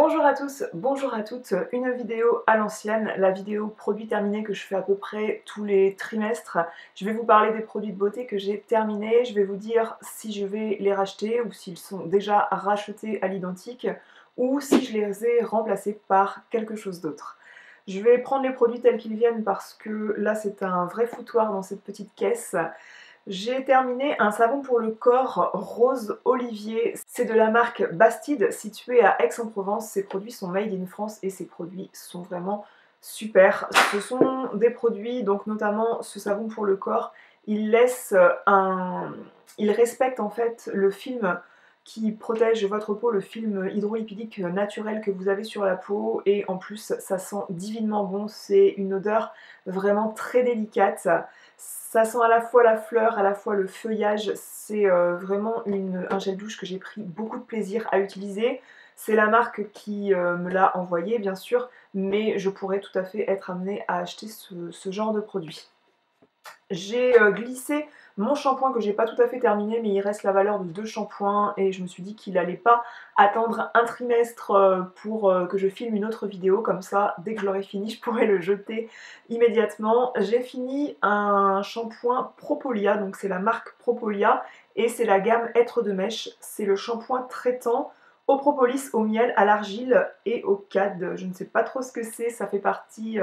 Bonjour à tous, bonjour à toutes, une vidéo à l'ancienne, la vidéo produit terminé que je fais à peu près tous les trimestres. Je vais vous parler des produits de beauté que j'ai terminés, je vais vous dire si je vais les racheter ou s'ils sont déjà rachetés à l'identique ou si je les ai remplacés par quelque chose d'autre. Je vais prendre les produits tels qu'ils viennent parce que là c'est un vrai foutoir dans cette petite caisse. J'ai terminé un savon pour le corps rose olivier. C'est de la marque Bastide, située à Aix-en-Provence. Ces produits sont made in France et ces produits sont vraiment super. Ce sont des produits, donc notamment ce savon pour le corps, il respecte en fait le film qui protège votre peau, le film hydrolipidique naturel que vous avez sur la peau, et en plus ça sent divinement bon, c'est une odeur vraiment très délicate. Ça sent à la fois la fleur, à la fois le feuillage, c'est vraiment un gel douche que j'ai pris beaucoup de plaisir à utiliser. C'est la marque qui me l'a envoyé bien sûr, mais je pourrais tout à fait être amenée à acheter ce genre de produit. J'ai glissé mon shampoing que j'ai pas tout à fait terminé, mais il reste la valeur de 2 shampoings et je me suis dit qu'il n'allait pas attendre un trimestre pour que je filme une autre vidéo, comme ça dès que je l'aurai fini je pourrai le jeter immédiatement. J'ai fini un shampoing Propolia, donc c'est la marque Propolia et c'est la gamme Être de mèche. C'est le shampoing traitant au propolis, au miel, à l'argile et au cad. Je ne sais pas trop ce que c'est, ça fait partie...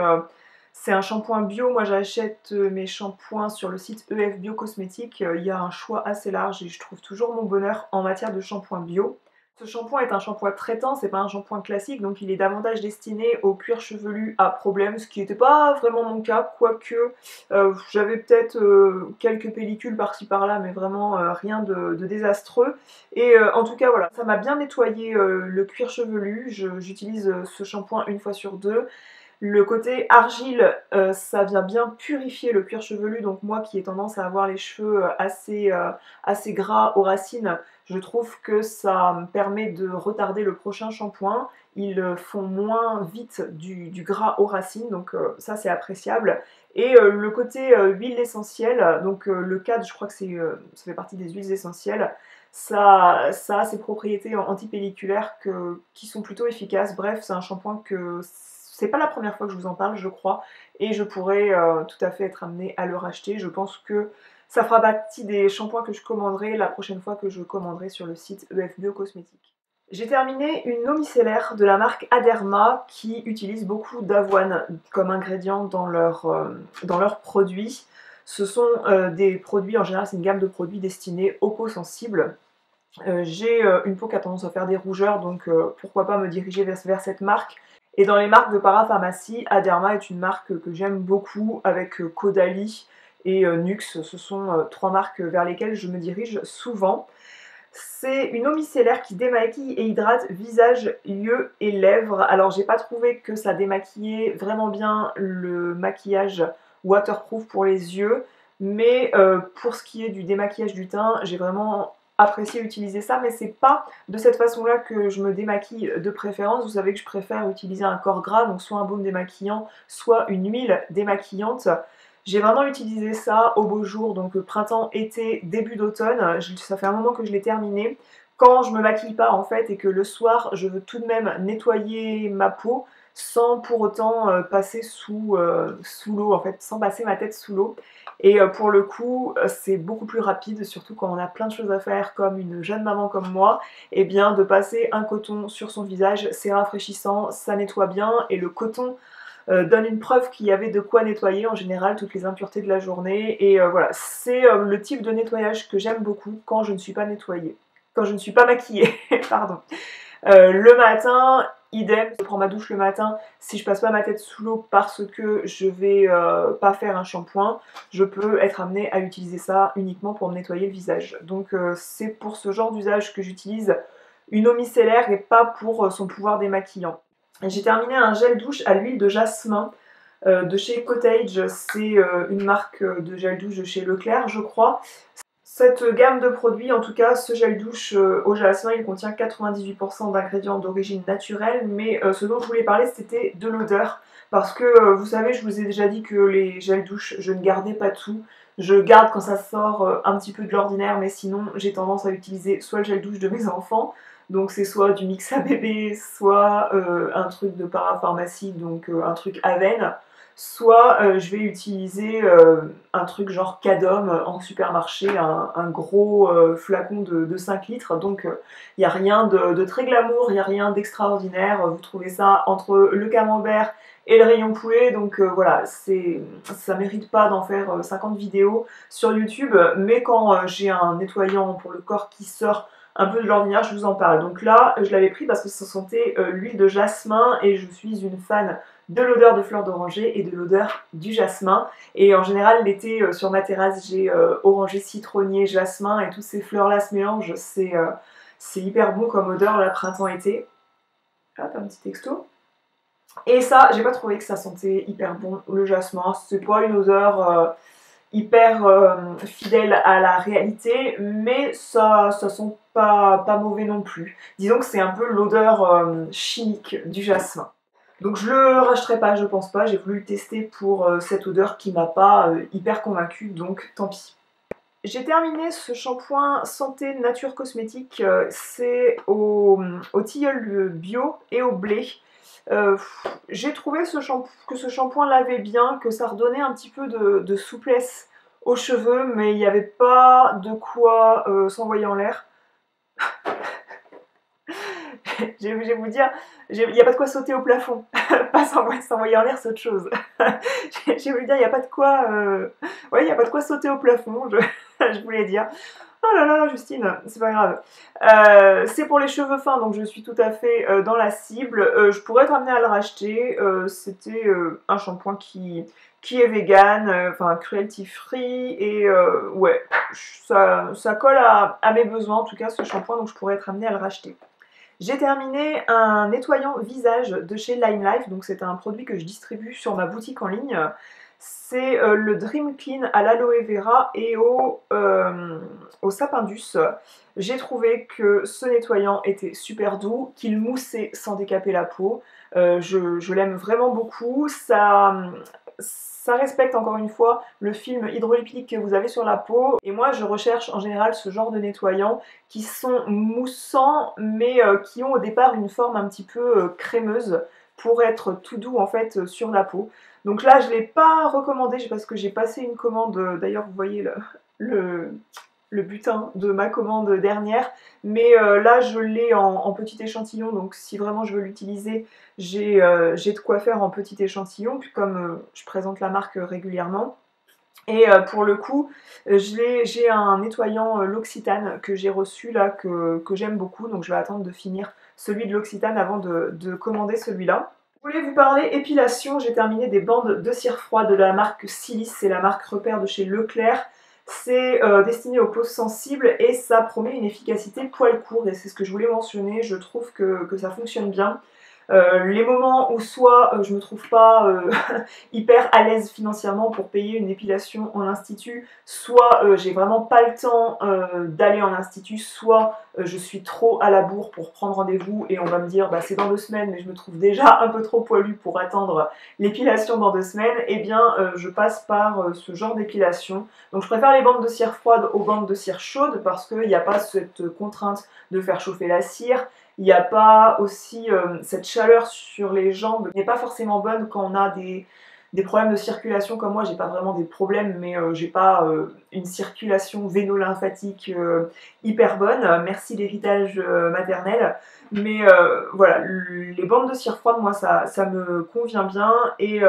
c'est un shampoing bio, moi j'achète mes shampoings sur le site EF Bio Cosmétiques, il y a un choix assez large et je trouve toujours mon bonheur en matière de shampoing bio. Ce shampoing est un shampoing traitant, c'est pas un shampoing classique, donc il est davantage destiné au cuir chevelu à problème, ce qui n'était pas vraiment mon cas, quoique j'avais peut-être quelques pellicules par-ci par-là, mais vraiment rien de désastreux. Et en tout cas voilà, ça m'a bien nettoyé le cuir chevelu, j'utilise ce shampoing une fois sur deux. Le côté argile, ça vient bien purifier le cuir chevelu, donc moi qui ai tendance à avoir les cheveux assez gras aux racines, je trouve que ça me permet de retarder le prochain shampoing. Ils font moins vite du gras aux racines, donc ça c'est appréciable. Et le côté huile essentielle, donc le cad, je crois que ça fait partie des huiles essentielles, ça a ses propriétés antipelliculaires qui sont plutôt efficaces. Bref, c'est un shampoing que c'est pas la première fois que je vous en parle, je crois, et je pourrais tout à fait être amenée à le racheter. Je pense que ça fera partie des shampoings que je commanderai la prochaine fois que je commanderai sur le site EF Bio Cosmétiques. J'ai terminé une eau micellaire de la marque Aderma qui utilise beaucoup d'avoine comme ingrédient dans leurs produits. Ce sont des produits, en général c'est une gamme de produits destinés aux peaux sensibles. J'ai une peau qui a tendance à faire des rougeurs, donc pourquoi pas me diriger vers cette marque. Et dans les marques de parapharmacie, Aderma est une marque que j'aime beaucoup, avec Caudalie et Nuxe. Ce sont trois marques vers lesquelles je me dirige souvent. C'est une eau micellaire qui démaquille et hydrate visage, yeux et lèvres. Alors j'ai pas trouvé que ça démaquillait vraiment bien le maquillage waterproof pour les yeux, mais pour ce qui est du démaquillage du teint, j'ai vraiment apprécié utiliser ça, mais c'est pas de cette façon-là que je me démaquille de préférence. Vous savez que je préfère utiliser un corps gras, donc soit un baume démaquillant, soit une huile démaquillante. J'ai vraiment utilisé ça au beau jour, donc printemps, été, début d'automne. Ça fait un moment que je l'ai terminé. Quand je me maquille pas en fait et que le soir je veux tout de même nettoyer ma peau sans pour autant passer sous l'eau, en fait, sans passer ma tête sous l'eau. Et pour le coup, c'est beaucoup plus rapide, surtout quand on a plein de choses à faire comme une jeune maman comme moi. Et bien de passer un coton sur son visage, c'est rafraîchissant, ça nettoie bien et le coton donne une preuve qu'il y avait de quoi nettoyer en général toutes les impuretés de la journée. Et voilà, c'est le type de nettoyage que j'aime beaucoup quand je ne suis pas nettoyée. Quand je ne suis pas maquillée, pardon. Le matin, idem, je prends ma douche le matin, si je passe pas ma tête sous l'eau parce que je vais pas faire un shampoing, je peux être amenée à utiliser ça uniquement pour me nettoyer le visage. Donc c'est pour ce genre d'usage que j'utilise une eau micellaire et pas pour son pouvoir démaquillant. J'ai terminé un gel douche à l'huile de jasmin de chez Cottage, c'est une marque de gel douche de chez Leclerc je crois. Cette gamme de produits, en tout cas ce gel douche au jasmin, il contient 98% d'ingrédients d'origine naturelle, mais ce dont je voulais parler c'était de l'odeur, parce que vous savez, je vous ai déjà dit que les gels douche, je ne gardais pas tout. Je garde quand ça sort un petit peu de l'ordinaire, mais sinon j'ai tendance à utiliser soit le gel douche de mes enfants, Donc c'est soit du mix à bébé, soit un truc de parapharmacie, donc un truc Aven, soit je vais utiliser un truc genre Cadom en supermarché, un gros flacon de 5 litres. Donc il n'y a rien de très glamour, il n'y a rien d'extraordinaire. Vous trouvez ça entre le camembert et le rayon poulet, donc voilà, ça mérite pas d'en faire 50 vidéos sur YouTube, mais quand j'ai un nettoyant pour le corps qui sort un peu de l'ordinaire, je vous en parle. Donc là, je l'avais pris parce que ça sentait l'huile de jasmin et je suis une fan de l'odeur de fleurs d'oranger et de l'odeur du jasmin. Et en général, l'été, sur ma terrasse, j'ai oranger, citronnier, jasmin et toutes ces fleurs-là se mélangent. C'est hyper bon comme odeur, là, printemps-été. Hop, un petit texto. Et ça, j'ai pas trouvé que ça sentait hyper bon, le jasmin. C'est pas une odeur hyper fidèle à la réalité, mais ça sent pas mauvais non plus. Disons que c'est un peu l'odeur chimique du jasmin. Donc je le rachèterai pas, je pense pas. J'ai voulu le tester pour cette odeur qui m'a pas hyper convaincue, donc tant pis. J'ai terminé ce shampoing Santé Nature Cosmétique, c'est au tilleul bio et au blé. J'ai trouvé que ce shampoing lavait bien, que ça redonnait un petit peu de souplesse aux cheveux, mais il n'y avait pas de quoi s'envoyer en l'air. Je vais vous dire, il n'y a pas de quoi sauter au plafond, pas s'envoyer en l'air, c'est autre chose. Je vais vous dire, il n'y a pas de quoi, ouais, il n'y a pas de quoi sauter au plafond, je voulais dire. Oh là là, Justine, c'est pas grave. C'est pour les cheveux fins, donc je suis tout à fait dans la cible. Je pourrais être amenée à le racheter. C'était un shampoing qui est vegan, enfin cruelty free, et ouais, ça colle à mes besoins, en tout cas ce shampoing, donc je pourrais être amenée à le racheter. J'ai terminé un nettoyant visage de chez Lime Life, donc c'est un produit que je distribue sur ma boutique en ligne. C'est le Dream Clean à l'aloe vera et au sapindus. J'ai trouvé que ce nettoyant était super doux, qu'il moussait sans décaper la peau. Je l'aime vraiment beaucoup. Ça respecte encore une fois le film hydrolipidique que vous avez sur la peau. Et moi, je recherche en général ce genre de nettoyants qui sont moussants, mais qui ont au départ une forme un petit peu crémeuse pour être tout doux en fait sur la peau. Donc là, je ne l'ai pas recommandé parce que j'ai passé une commande, d'ailleurs vous voyez le butin de ma commande dernière, mais là je l'ai en petit échantillon, donc si vraiment je veux l'utiliser, j'ai de quoi faire en petit échantillon, puis comme je présente la marque régulièrement. Et pour le coup, j'ai un nettoyant L'Occitane que j'ai reçu là, que j'aime beaucoup, donc je vais attendre de finir celui de L'Occitane avant de commander celui-là. Je voulais vous parler épilation, j'ai terminé des bandes de cire froide de la marque Silice, c'est la marque repère de chez Leclerc. C'est destiné aux peaux sensibles et ça promet une efficacité poil court et c'est ce que je voulais mentionner, je trouve que ça fonctionne bien. Les moments où soit je me trouve pas hyper à l'aise financièrement pour payer une épilation en institut, soit j'ai vraiment pas le temps d'aller en institut, soit je suis trop à la bourre pour prendre rendez-vous et on va me dire bah, c'est dans 2 semaines mais je me trouve déjà un peu trop poilue pour attendre l'épilation dans 2 semaines, et bien je passe par ce genre d'épilation. Donc je préfère les bandes de cire froide aux bandes de cire chaude parce qu'il n'y a pas cette contrainte de faire chauffer la cire. Il n'y a pas aussi cette chaleur sur les jambes qui n'est pas forcément bonne quand on a des problèmes de circulation comme moi. J'ai pas vraiment des problèmes, mais j'ai pas une circulation véno-lymphatique hyper bonne. Merci l'héritage maternel. Mais voilà, les bandes de cire froide, moi ça me convient bien. Et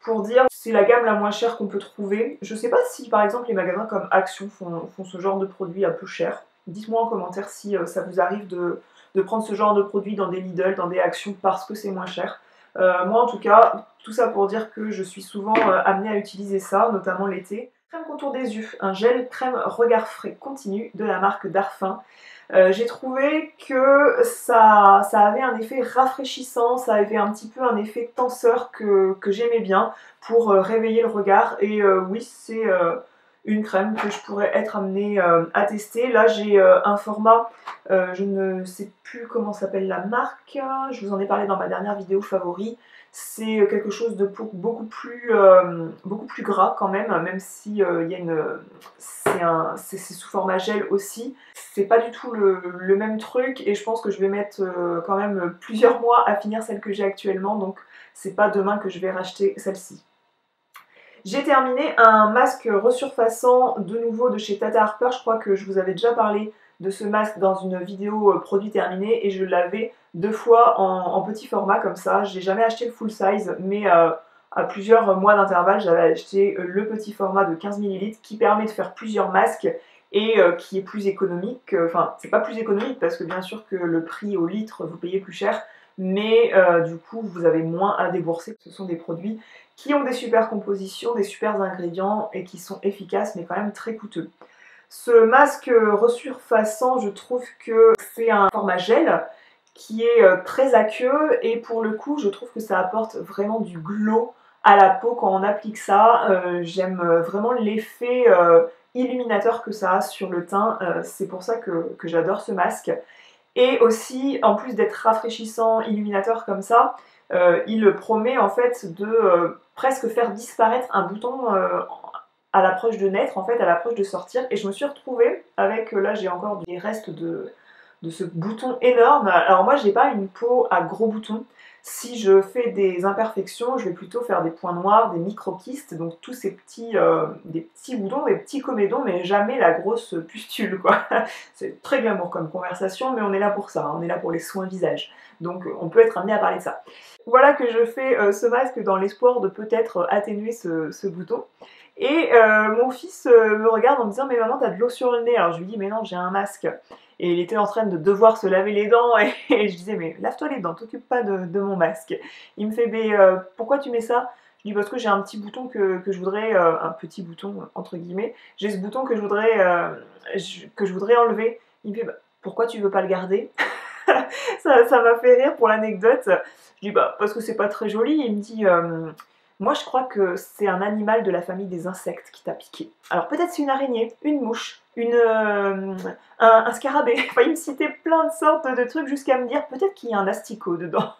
pour dire, c'est la gamme la moins chère qu'on peut trouver. Je sais pas si par exemple les magasins comme Action font ce genre de produit un peu cher. Dites-moi en commentaire si ça vous arrive de prendre ce genre de produit dans des Lidl, dans des Actions parce que c'est moins cher. Moi en tout cas, tout ça pour dire que je suis souvent amenée à utiliser ça, notamment l'été. Crème contour des yeux, un gel crème regard frais continu de la marque Darphin. J'ai trouvé que ça avait un effet rafraîchissant, ça avait un petit peu un effet tenseur que j'aimais bien pour réveiller le regard. Et oui, c'est une crème que je pourrais être amenée à tester. Là j'ai un format, je ne sais plus comment s'appelle la marque, je vous en ai parlé dans ma dernière vidéo favori. C'est quelque chose de beaucoup plus gras quand même, même si y a c'est sous format gel aussi. C'est pas du tout le même truc et je pense que je vais mettre quand même plusieurs mois à finir celle que j'ai actuellement, donc c'est pas demain que je vais racheter celle-ci. J'ai terminé un masque resurfaçant de nouveau de chez Tata Harper. Je crois que je vous avais déjà parlé de ce masque dans une vidéo produit terminé et je l'avais 2 fois en petit format comme ça. J'ai jamais acheté le full size, mais à plusieurs mois d'intervalle j'avais acheté le petit format de 15 ml qui permet de faire plusieurs masques et qui est plus économique. Enfin, c'est pas plus économique parce que bien sûr que le prix au litre vous payez plus cher, mais du coup vous avez moins à débourser. Ce sont des produits qui ont des super compositions, des super ingrédients et qui sont efficaces mais quand même très coûteux. Ce masque resurfaçant, je trouve que c'est un format gel qui est très aqueux et pour le coup je trouve que ça apporte vraiment du glow à la peau quand on applique ça. J'aime vraiment l'effet illuminateur que ça a sur le teint, c'est pour ça que j'adore ce masque. Et aussi, en plus d'être rafraîchissant, illuminateur comme ça, il promet en fait de presque faire disparaître un bouton à l'approche de naître, en fait, à l'approche de sortir. Et je me suis retrouvée avec, là j'ai encore des restes de ce bouton énorme. Alors moi j'ai pas une peau à gros boutons. Si je fais des imperfections, je vais plutôt faire des points noirs, des micro-kystes, donc tous ces petits, des petits boutons, des petits comédons, mais jamais la grosse pustule, quoi. C'est très glamour comme conversation, mais on est là pour ça, hein, on est là pour les soins visage. Donc on peut être amené à parler de ça. Voilà que je fais ce masque dans l'espoir de peut-être atténuer ce bouton. Et mon fils me regarde en me disant « Mais maman, t'as de l'eau sur le nez ?» Alors je lui dis « Mais non, j'ai un masque. » Et il était en train de devoir se laver les dents et je disais « Mais lave-toi les dents, t'occupe pas de mon masque. » Il me fait « Mais pourquoi tu mets ça ?» Je dis « Parce que j'ai un petit bouton que je voudrais, un petit bouton entre guillemets, j'ai ce bouton que je voudrais enlever. » Il me fait bah, « Pourquoi tu veux pas le garder ?» Ça m'a fait rire pour l'anecdote. Je dis bah parce que c'est pas très joli. Il me dit moi je crois que c'est un animal de la famille des insectes qui t'a piqué. Alors peut-être c'est une araignée, une mouche, un scarabée. Enfin il me citait plein de sortes de trucs jusqu'à me dire peut-être qu'il y a un asticot dedans.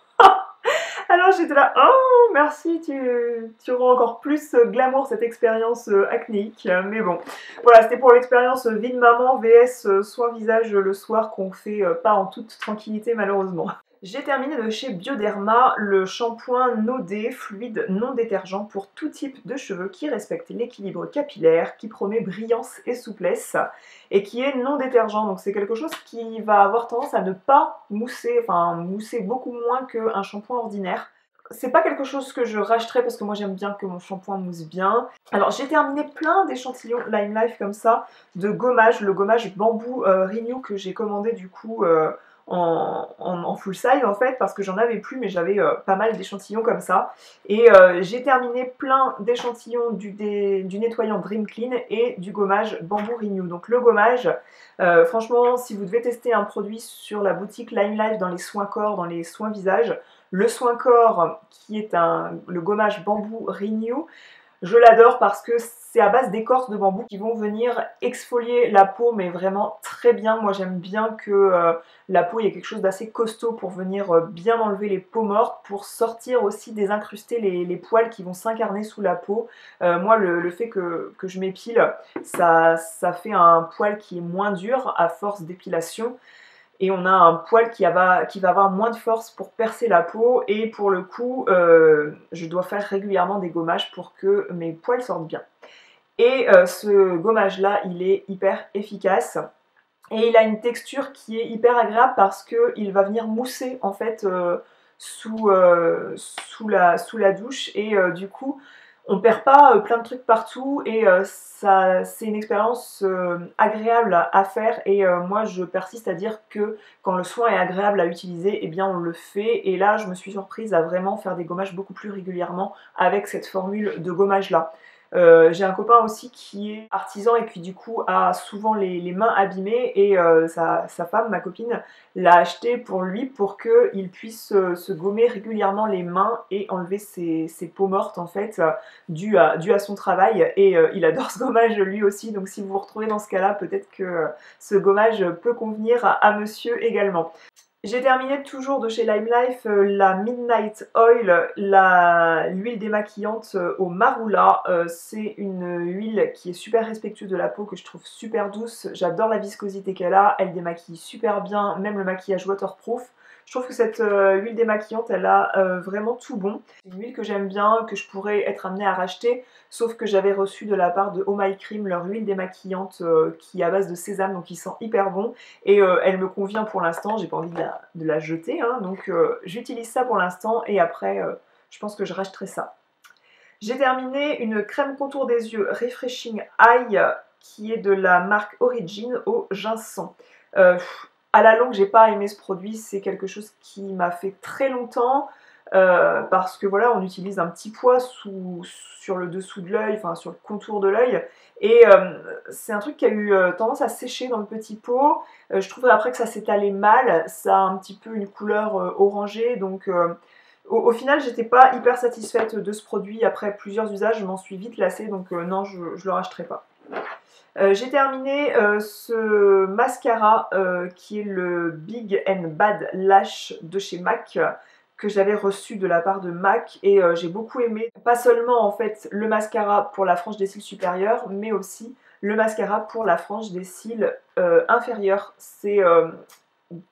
Alors j'étais là, oh merci, tu rends encore plus glamour cette expérience acnéique. Mais bon, voilà, c'était pour l'expérience vie de maman vs soin visage le soir qu'on fait pas en toute tranquillité malheureusement. J'ai terminé de chez Bioderma le shampoing No Day fluide non détergent pour tout type de cheveux qui respecte l'équilibre capillaire, qui promet brillance et souplesse et qui est non détergent. Donc c'est quelque chose qui va avoir tendance à ne pas mousser, enfin mousser beaucoup moins qu'un shampoing ordinaire. C'est pas quelque chose que je rachèterais parce que moi j'aime bien que mon shampoing mousse bien. Alors j'ai terminé plein d'échantillons Lime Life comme ça, de gommage, le gommage bambou Renew que j'ai commandé du coup en full size en fait parce que j'en avais plus mais j'avais pas mal d'échantillons comme ça et j'ai terminé plein d'échantillons du nettoyant Dream Clean et du gommage Bamboo Renew. Donc le gommage, franchement si vous devez tester un produit sur la boutique Lime Life dans les soins corps, dans les soins visage, le soin corps qui est le gommage Bamboo Renew, je l'adore parce que c'est à base d'écorces de bambou qui vont venir exfolier la peau, mais vraiment très bien. Moi j'aime bien que la peau, il y ait quelque chose d'assez costaud pour venir bien enlever les peaux mortes, pour sortir aussi désincruster les poils qui vont s'incarner sous la peau. Moi le fait que je m'épile, ça fait un poil qui est moins dur à force d'épilation. Et on a un poil qui va avoir moins de force pour percer la peau et pour le coup je dois faire régulièrement des gommages pour que mes poils sortent bien. Et ce gommage là il est hyper efficace et il a une texture qui est hyper agréable parce qu'il va venir mousser en fait sous la douche et du coup on perd pas plein de trucs partout et c'est une expérience agréable à faire et moi je persiste à dire que quand le soin est agréable à utiliser, eh bien on le fait et là je me suis surprise à vraiment faire des gommages beaucoup plus régulièrement avec cette formule de gommage là. J'ai un copain aussi qui est artisan et qui du coup a souvent les mains abîmées et sa femme, ma copine, l'a acheté pour lui pour qu'il puisse se gommer régulièrement les mains et enlever ses peaux mortes en fait, dues à son travail. Et il adore ce gommage lui aussi, donc si vous vous retrouvez dans ce cas-là, peut-être que ce gommage peut convenir à monsieur également. J'ai terminé toujours de chez Lime Life la Midnight Oil, l'huile démaquillante au marula. C'est une huile qui est super respectueuse de la peau, que je trouve super douce. J'adore la viscosité qu'elle a, elle démaquille super bien, même le maquillage waterproof. Je trouve que cette huile démaquillante, elle a vraiment tout bon. C'est une huile que j'aime bien, que je pourrais être amenée à racheter, sauf que j'avais reçu de la part de Oh My Cream leur huile démaquillante qui est à base de sésame, donc il sent hyper bon. Et elle me convient pour l'instant, j'ai pas envie de la jeter, hein, donc j'utilise ça pour l'instant et après je pense que je rachèterai ça. J'ai terminé une crème contour des yeux Refreshing Eye qui est de la marque Origin au ginseng. À la longue, j'ai pas aimé ce produit, c'est quelque chose qui m'a fait très longtemps parce que voilà, on utilise un petit poids sur le dessous de l'œil, enfin sur le contour de l'œil, et c'est un truc qui a eu tendance à sécher dans le petit pot. Je trouve après que ça s'étalait mal, ça a un petit peu une couleur orangée, donc au final, j'étais pas hyper satisfaite de ce produit. Après plusieurs usages, je m'en suis vite lassée, donc non, je le rachèterai pas. J'ai terminé ce mascara qui est le Big and Bad Lash de chez MAC que j'avais reçu de la part de MAC et j'ai beaucoup aimé. Pas seulement en fait le mascara pour la frange des cils supérieure, mais aussi le mascara pour la frange des cils inférieure. C'est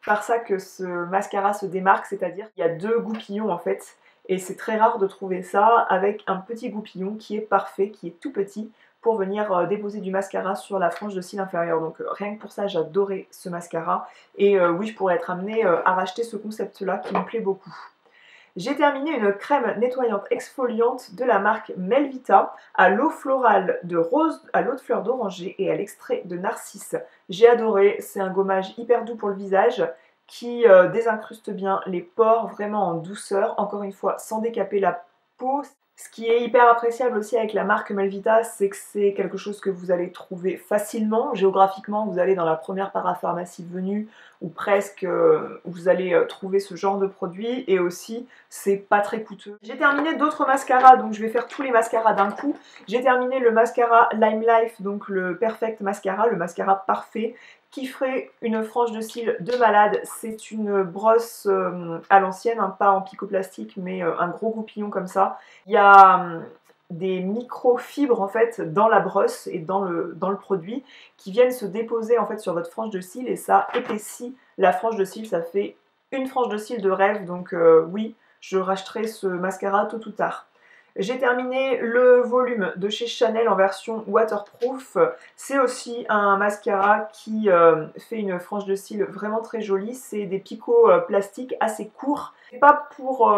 par ça que ce mascara se démarque, c'est-à-dire qu'il y a deux goupillons en fait, et c'est très rare de trouver ça avec un petit goupillon qui est parfait, qui est tout petit, pour venir déposer du mascara sur la frange de cils inférieure. Donc rien que pour ça, j'adorais ce mascara, et oui, je pourrais être amenée à racheter ce concept-là qui me plaît beaucoup. J'ai terminé une crème nettoyante exfoliante de la marque Melvita à l'eau florale de rose, à l'eau de fleur d'oranger et à l'extrait de narcisse. J'ai adoré, c'est un gommage hyper doux pour le visage qui désincruste bien les pores vraiment en douceur, encore une fois sans décaper la peau. Ce qui est hyper appréciable aussi avec la marque Melvita, c'est que c'est quelque chose que vous allez trouver facilement. Géographiquement, vous allez dans la première parapharmacie venue ou presque, vous allez trouver ce genre de produit, et aussi c'est pas très coûteux. J'ai terminé d'autres mascaras, donc je vais faire tous les mascaras d'un coup. J'ai terminé le mascara Lime Life, donc le Perfect Mascara, le mascara parfait, qui ferait une frange de cils de malade. C'est une brosse à l'ancienne, hein, pas en picoplastique, mais un gros goupillon comme ça. Il y a des microfibres en fait dans la brosse et dans le produit qui viennent se déposer en fait sur votre frange de cils, et ça épaissit la frange de cils, ça fait une frange de cils de rêve, donc oui, je rachèterai ce mascara tôt ou tard. J'ai terminé le volume de chez Chanel en version waterproof. C'est aussi un mascara qui fait une frange de cils vraiment très jolie. C'est des picots plastiques assez courts. C'est pas pour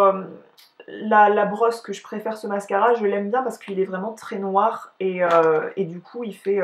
la brosse que je préfère ce mascara, je l'aime bien parce qu'il est vraiment très noir et du coup il fait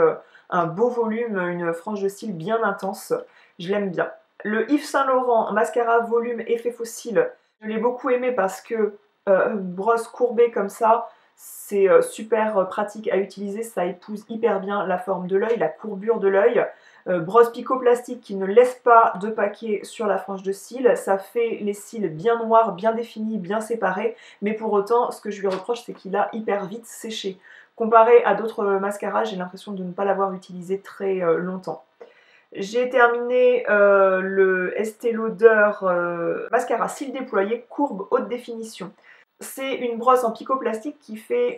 un beau volume, une frange de cils bien intense. Je l'aime bien. Le Yves Saint Laurent mascara volume effet fossile, je l'ai beaucoup aimé parce que brosse courbée comme ça, c'est super pratique à utiliser, ça épouse hyper bien la forme de l'œil, la courbure de l'œil. Brosse picoplastique qui ne laisse pas de paquet sur la frange de cils, ça fait les cils bien noirs, bien définis, bien séparés, mais pour autant, ce que je lui reproche, c'est qu'il a hyper vite séché. Comparé à d'autres mascaras, j'ai l'impression de ne pas l'avoir utilisé très longtemps. J'ai terminé le Estée Lauder mascara cils déployés courbe haute définition. C'est une brosse en picoplastique qui fait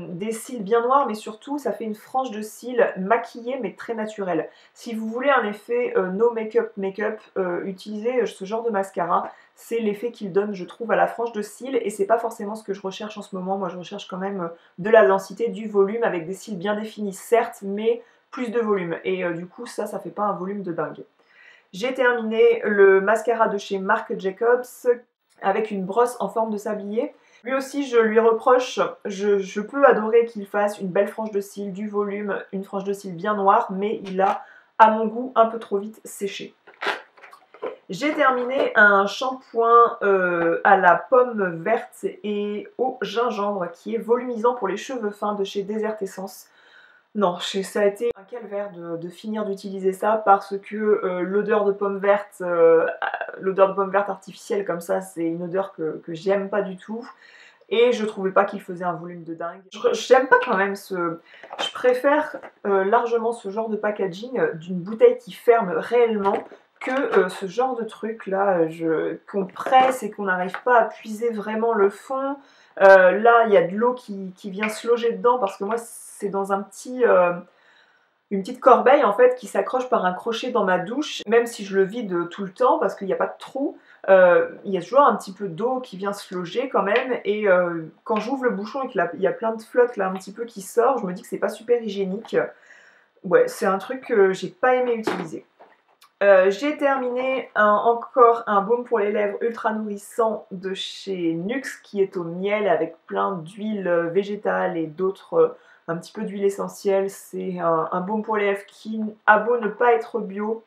des cils bien noirs, mais surtout ça fait une frange de cils maquillée mais très naturelle. Si vous voulez un effet no make-up, utilisez ce genre de mascara. C'est l'effet qu'il donne, je trouve, à la frange de cils, et c'est pas forcément ce que je recherche en ce moment. Moi je recherche quand même de la densité, du volume, avec des cils bien définis certes, mais plus de volume, et du coup ça fait pas un volume de dingue. J'ai terminé le mascara de chez Marc Jacobs avec une brosse en forme de sablier. Lui aussi, je lui reproche, je peux adorer qu'il fasse une belle frange de cils, du volume, une frange de cils bien noire, mais il a, à mon goût, un peu trop vite séché. J'ai terminé un shampoing à la pomme verte et au gingembre qui est volumisant pour les cheveux fins de chez Desert Essence. Non, ça a été un calvaire de finir d'utiliser ça parce que l'odeur de pomme verte, artificielle comme ça, c'est une odeur que j'aime pas du tout. Et je trouvais pas qu'il faisait un volume de dingue. J'aime pas quand même ce... Je préfère largement ce genre de packaging d'une bouteille qui ferme réellement que ce genre de truc là qu'on presse et qu'on n'arrive pas à puiser vraiment le fond. Là, il y a de l'eau qui vient se loger dedans parce que moi, c'est dans une petite corbeille en fait qui s'accroche par un crochet dans ma douche, même si je le vide tout le temps parce qu'il n'y a pas de trou, il y a toujours un petit peu d'eau qui vient se loger quand même, et quand j'ouvre le bouchon et qu'il y a plein de flotte là un petit peu qui sort, je me dis que c'est pas super hygiénique. Ouais, c'est un truc que j'ai pas aimé utiliser. J'ai terminé encore un baume pour les lèvres ultra nourrissant de chez Nuxe qui est au miel avec plein d'huile végétale et d'autres, un petit peu d'huile essentielle. C'est un baume pour les lèvres qui a beau ne pas être bio,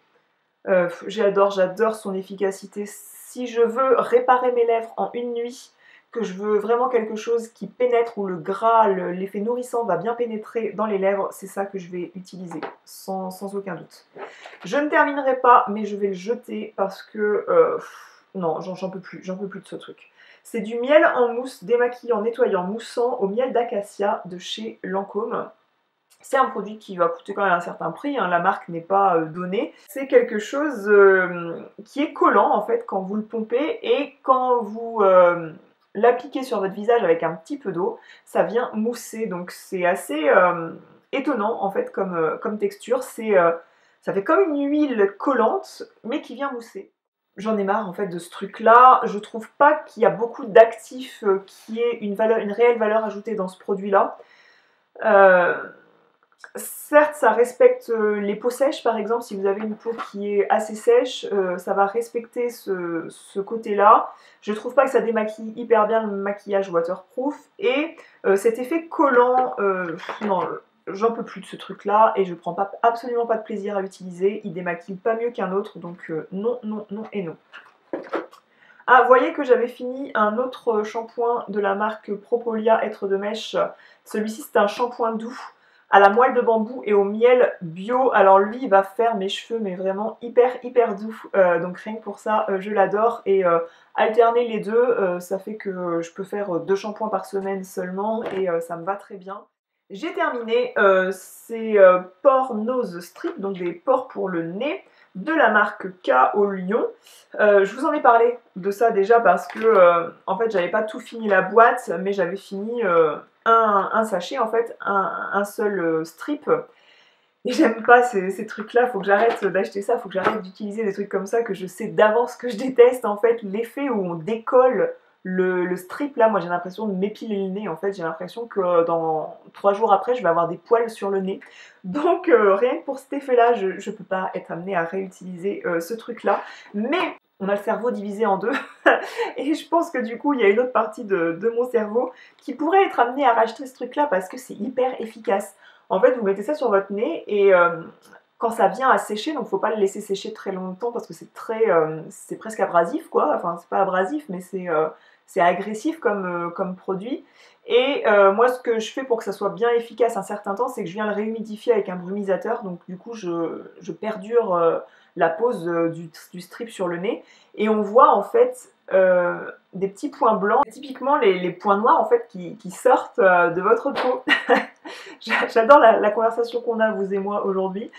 j'adore son efficacité. Si je veux réparer mes lèvres en une nuit, que je veux vraiment quelque chose qui pénètre, où le gras, l'effet nourrissant va bien pénétrer dans les lèvres, c'est ça que je vais utiliser, sans aucun doute. Je ne terminerai pas, mais je vais le jeter parce que... non, j'en peux plus de ce truc. C'est du miel en mousse démaquillant, nettoyant, moussant au miel d'acacia de chez Lancôme. C'est un produit qui va coûter quand même un certain prix, hein, la marque n'est pas donnée. C'est quelque chose qui est collant en fait quand vous le pompez, et quand vous l'appliquez sur votre visage avec un petit peu d'eau, ça vient mousser. Donc c'est assez étonnant en fait comme texture. Ça fait comme une huile collante mais qui vient mousser. J'en ai marre en fait de ce truc là, je trouve pas qu'il y a beaucoup d'actifs qui aient une réelle valeur ajoutée dans ce produit là. Certes, ça respecte les peaux sèches, par exemple, si vous avez une peau qui est assez sèche, ça va respecter ce côté-là. Je trouve pas que ça démaquille hyper bien le maquillage waterproof, et cet effet collant, non, j'en peux plus de ce truc-là, et je prends absolument pas de plaisir à l'utiliser. Il démaquille pas mieux qu'un autre, donc non, non, non et non. Ah, vous voyez que j'avais fini un autre shampoing de la marque Propolia Être de Mèche. Celui-ci, c'est un shampoing doux à la moelle de bambou et au miel bio. Alors lui, il va faire mes cheveux, mais vraiment hyper doux. Donc rien que pour ça, je l'adore. Et alterner les deux, ça fait que je peux faire 2 shampoings par semaine seulement, et ça me va très bien. J'ai terminé ces pores nose strip, donc des pores pour le nez, de la marque K au Lyon. Je vous en ai parlé de ça déjà parce que en fait j'avais pas tout fini la boîte, mais j'avais fini un sachet en fait, un seul strip. Et j'aime pas ces trucs là, faut que j'arrête d'acheter ça, faut que j'arrête d'utiliser des trucs comme ça que je sais d'avance que je déteste. En fait, l'effet où on décolle le strip là, moi j'ai l'impression de m'épiler le nez. En fait, j'ai l'impression que dans 3 jours après je vais avoir des poils sur le nez. Donc rien que pour cet effet là, je peux pas être amenée à réutiliser ce truc là. Mais on a le cerveau divisé en deux et je pense que du coup il y a une autre partie de mon cerveau qui pourrait être amenée à racheter ce truc là parce que c'est hyper efficace. En fait, vous mettez ça sur votre nez et quand ça vient à sécher, donc faut pas le laisser sécher très longtemps parce que c'est presque abrasif quoi. Enfin, c'est pas abrasif, mais c'est agressif comme produit. Et moi, ce que je fais pour que ça soit bien efficace un certain temps, c'est que je viens le réhumidifier avec un brumisateur. Donc du coup, je perdure la pose du strip sur le nez. Et on voit en fait des petits points blancs, typiquement les points noirs en fait qui sortent de votre peau. J'adore la conversation qu'on a, vous et moi, aujourd'hui.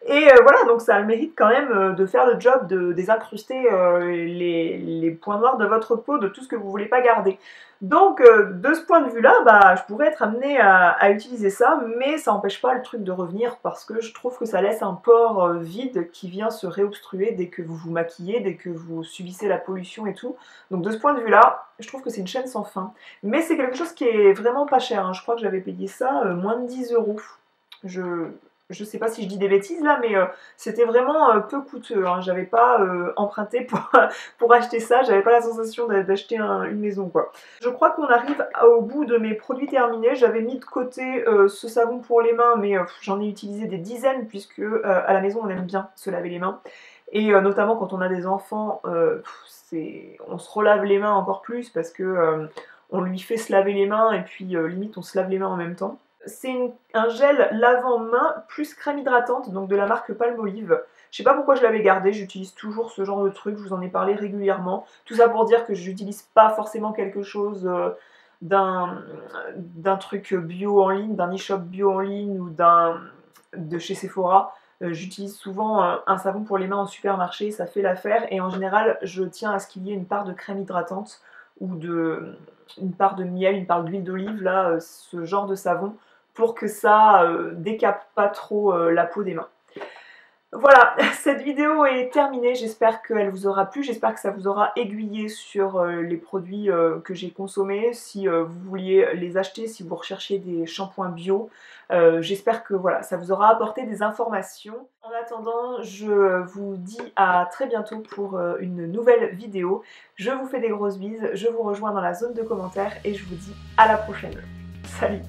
Et voilà, donc ça a le mérite quand même de faire le job, de désincruster les points noirs de votre peau, de tout ce que vous voulez pas garder. Donc de ce point de vue-là, bah, je pourrais être amenée à utiliser ça, mais ça n'empêche pas le truc de revenir parce que je trouve que ça laisse un pore vide qui vient se réobstruer dès que vous vous maquillez, dès que vous subissez la pollution et tout. Donc de ce point de vue-là, je trouve que c'est une chaîne sans fin. Mais c'est quelque chose qui est vraiment pas cher, hein. Je crois que j'avais payé ça moins de 10 €. Je sais pas si je dis des bêtises là, mais c'était vraiment peu coûteux, hein. J'avais pas emprunté pour acheter ça, j'avais pas la sensation d'acheter une maison quoi. Je crois qu'on arrive au bout de mes produits terminés. J'avais mis de côté ce savon pour les mains, mais j'en ai utilisé des dizaines puisque à la maison on aime bien se laver les mains. Et notamment quand on a des enfants, on se relave les mains encore plus parce que on lui fait se laver les mains et puis limite on se lave les mains en même temps. C'est un gel lavant-main plus crème hydratante, donc de la marque Palmolive. Je sais pas pourquoi je l'avais gardé, j'utilise toujours ce genre de truc, je vous en ai parlé régulièrement. Tout ça pour dire que j'utilise pas forcément quelque chose d'un truc bio en ligne, d'un e-shop bio en ligne ou de chez Sephora. J'utilise souvent un savon pour les mains en supermarché, ça fait l'affaire, et en général je tiens à ce qu'il y ait une part de crème hydratante ou une part de miel, une part d'huile d'olive, là, ce genre de savon, pour que ça décape pas trop la peau des mains. Voilà, cette vidéo est terminée, j'espère qu'elle vous aura plu, j'espère que ça vous aura aiguillé sur les produits que j'ai consommés, si vous vouliez les acheter, si vous recherchez des shampoings bio, j'espère que voilà, ça vous aura apporté des informations. En attendant, je vous dis à très bientôt pour une nouvelle vidéo, je vous fais des grosses bises, je vous rejoins dans la zone de commentaires et je vous dis à la prochaine. Salut!